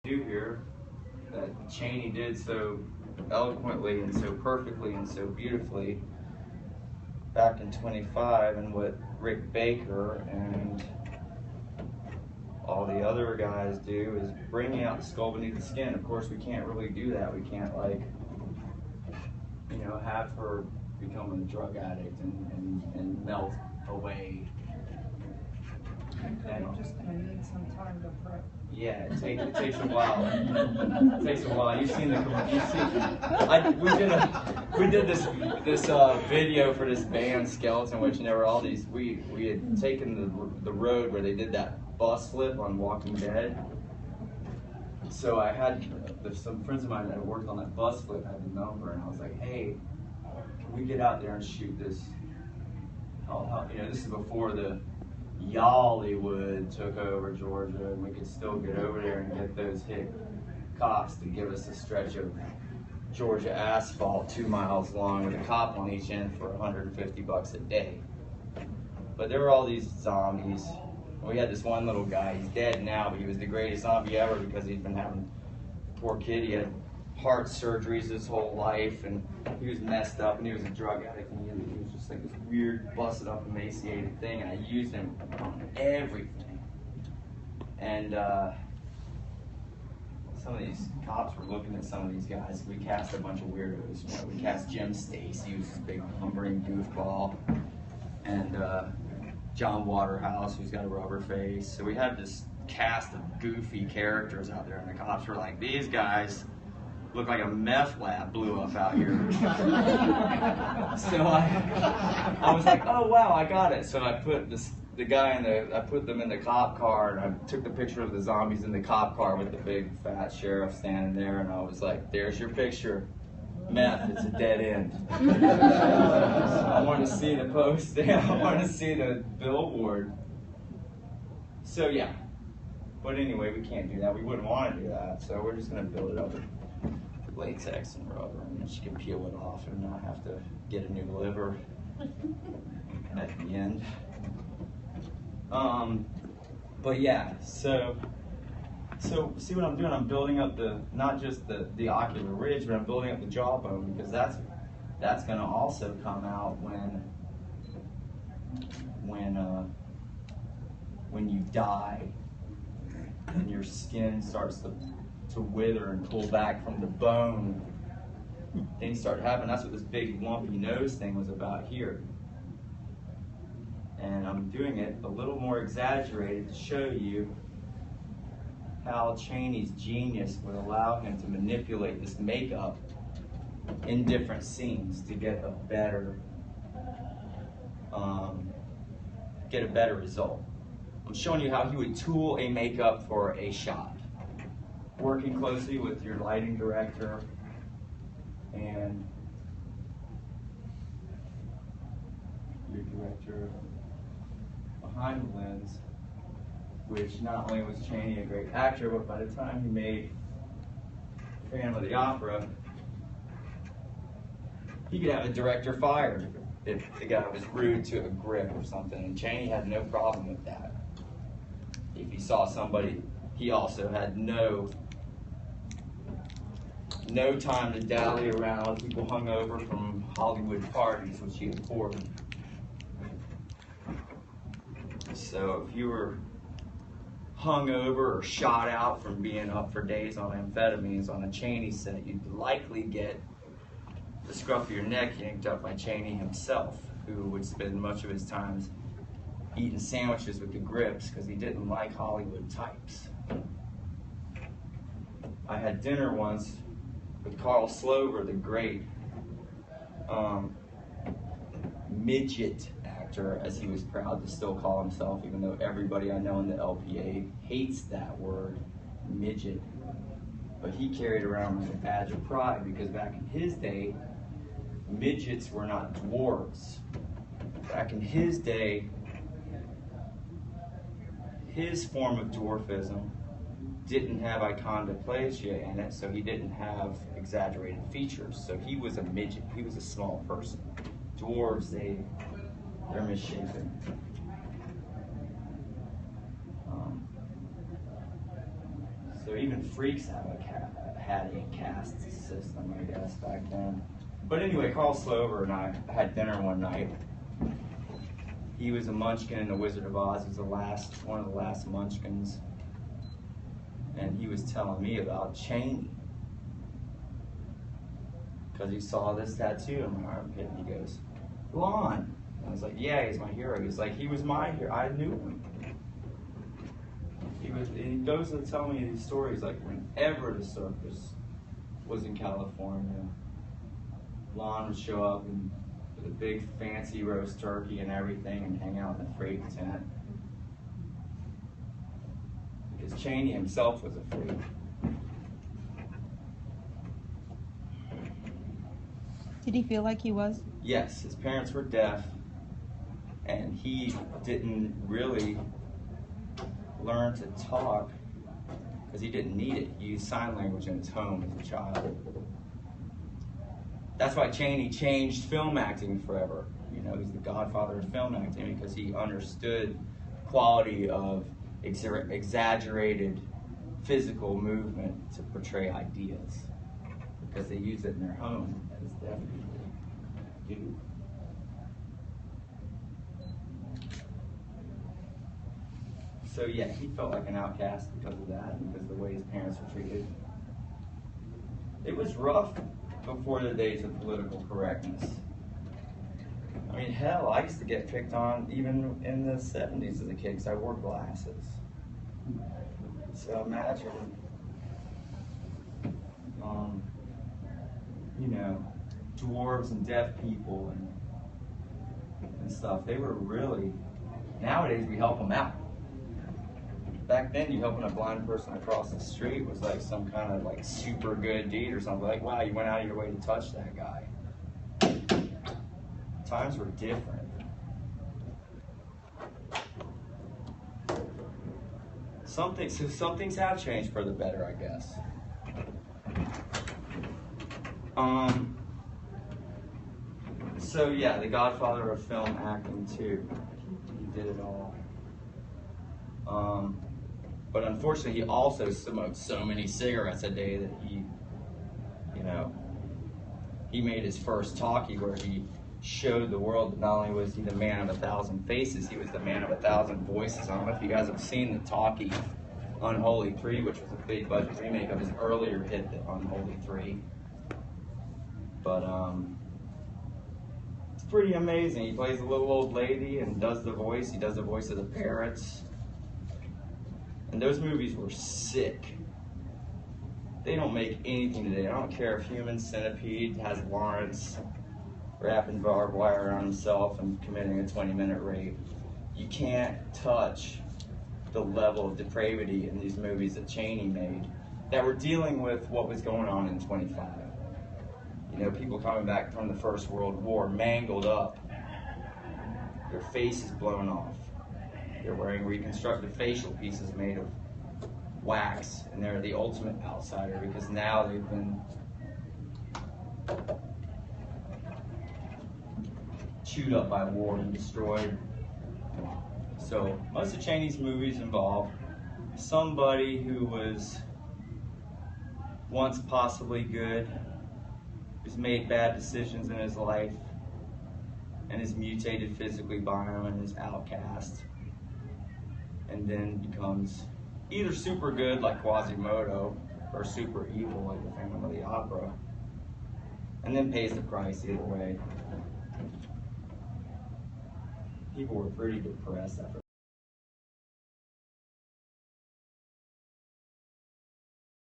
Do here that Chaney did so eloquently and so perfectly and so beautifully back in 25, and what Rick Baker and all the other guys do is bringing out the skull beneath the skin. Of course, we can't really do that. We can't, like, have her become a drug addict and melt away. I'm just gonna need some time to prep. Yeah, it takes a while. It takes a while. You've seen we did this video for this band Skeleton Witch, and there were all these. We had taken the road where they did that bus flip on Walking Dead. So I had some friends of mine that had worked on that bus flip had the number, and I was like, hey, can we get out there and shoot this? This is before the Yollywood took over Georgia, and we could still get over there and get those hick cops to give us a stretch of Georgia asphalt 2 miles long with a cop on each end for $150 a day. But there were all these zombies. We had this one little guy, he's dead now, but he was the greatest zombie ever because he'd been having, poor kid, he had heart surgeries his whole life, and he was messed up, and he was a drug addict, and he was just like this weird, busted up, emaciated thing, and I used him on everything. And some of these cops were looking at some of these guys. We cast a bunch of weirdos. We cast Jim Stacy, who's this big lumbering goofball, and John Waterhouse, who's got a rubber face. So we had this cast of goofy characters out there, and the cops were like, these guys look like a meth lab blew up out here. So I was like, oh wow, I got it. So I put I put them in the cop car, and I took the picture of the zombies in the cop car with the big fat sheriff standing there, and I was like, there's your picture. Meth, it's a dead end. I want to see the post. I want to see the billboard. So yeah. But anyway, we can't do that. We wouldn't want to do that. So we're just going to build it up with latex and rubber, and she can peel it off and not have to get a new liver at the end. But yeah, so see what I'm doing? I'm building up not just the ocular ridge, but I'm building up the jawbone, because that's going to also come out when you die and your skin starts to wither and pull back from the bone. Things start happening. That's what this big lumpy nose thing was about here. And I'm doing it a little more exaggerated to show you how Chaney's genius would allow him to manipulate this makeup in different scenes to get a better result. I'm showing you how he would tool a makeup for a shot, working closely with your lighting director and your director behind the lens, which not only was Chaney a great actor, but by the time he made Phantom of the Opera, he could have a director fired if the guy was rude to a grip or something, and Chaney had no problem with that. If he saw somebody, he also had no time to dally around with people hungover from Hollywood parties, which he abhorred. So if you were hungover or shot out from being up for days on amphetamines on a Chaney set, you'd likely get the scruff of your neck yanked up by Chaney himself, who would spend much of his time eating sandwiches with the grips because he didn't like Hollywood types. I had dinner once with Carl Slover, the great midget actor, as he was proud to still call himself, even though everybody I know in the LPA hates that word, midget. But he carried around with a badge of pride, because back in his day, midgets were not dwarves. Back in his day, his form of dwarfism didn't have achondroplasia in it, so he didn't have exaggerated features. So he was a midget. He was a small person. Dwarves, they're misshapen. So even freaks had a caste system, I guess, back then. But anyway, Carl Slover and I had dinner one night. He was a Munchkin in The Wizard of Oz. He was one of the last Munchkins. And he was telling me about Chaney. Because he saw this tattoo in my armpit, and he goes, Lon. I was like, yeah, he's my hero. He's like, he was my hero. I knew him. And he goes to tell me these stories, like whenever the circus was in California, Lon would show up with a big fancy roast turkey and everything and hang out in the freight tent. Because Chaney himself was a freak. Did he feel like he was? Yes, his parents were deaf, and he didn't really learn to talk because he didn't need it. He used sign language in his home as a child. That's why Chaney changed film acting forever. You know, he's the godfather of film acting because he understood quality of exaggerated physical movement to portray ideas because they use it in their home as deaf people do. So yeah, he felt like an outcast because of that, and because of the way his parents were treated. It was rough before the days of political correctness. I mean, hell, I used to get picked on even in the 70s as a kid because I wore glasses. So imagine, you know, dwarves and deaf people and stuff. They were really, nowadays we help them out. Back then, you helping a blind person across the street was like some kind of like super good deed or something. Like, wow, you went out of your way to touch that guy. Times were different. Some things have changed for the better, I guess. So yeah, the godfather of film acting too. He did it all. But unfortunately, he also smoked so many cigarettes a day that he, you know, he made his first talkie where he showed the world that not only was he the man of 1,000 faces, he was the man of 1,000 voices. I don't know if you guys have seen the talkie Unholy 3, which was a big budget remake of his earlier hit, the Unholy 3. But it's pretty amazing. He plays a little old lady and does the voice. He does the voice of the parrots. And those movies were sick. They don't make anything today. I don't care if Human Centipede has Lawrence wrapping barbed wire around himself and committing a 20-minute rape. You can't touch the level of depravity in these movies that Chaney made that were dealing with what was going on in 25. You know, people coming back from the First World War, mangled up, their faces blown off. They're wearing reconstructive facial pieces made of wax, and they're the ultimate outsider because now they've been chewed up by war and destroyed. So most of Chaney's movies involve somebody who was once possibly good, who's made bad decisions in his life, and is mutated physically by him and is outcast, and then becomes either super good like Quasimodo or super evil like the Phantom of the Opera, and then pays the price either way. People were pretty depressed after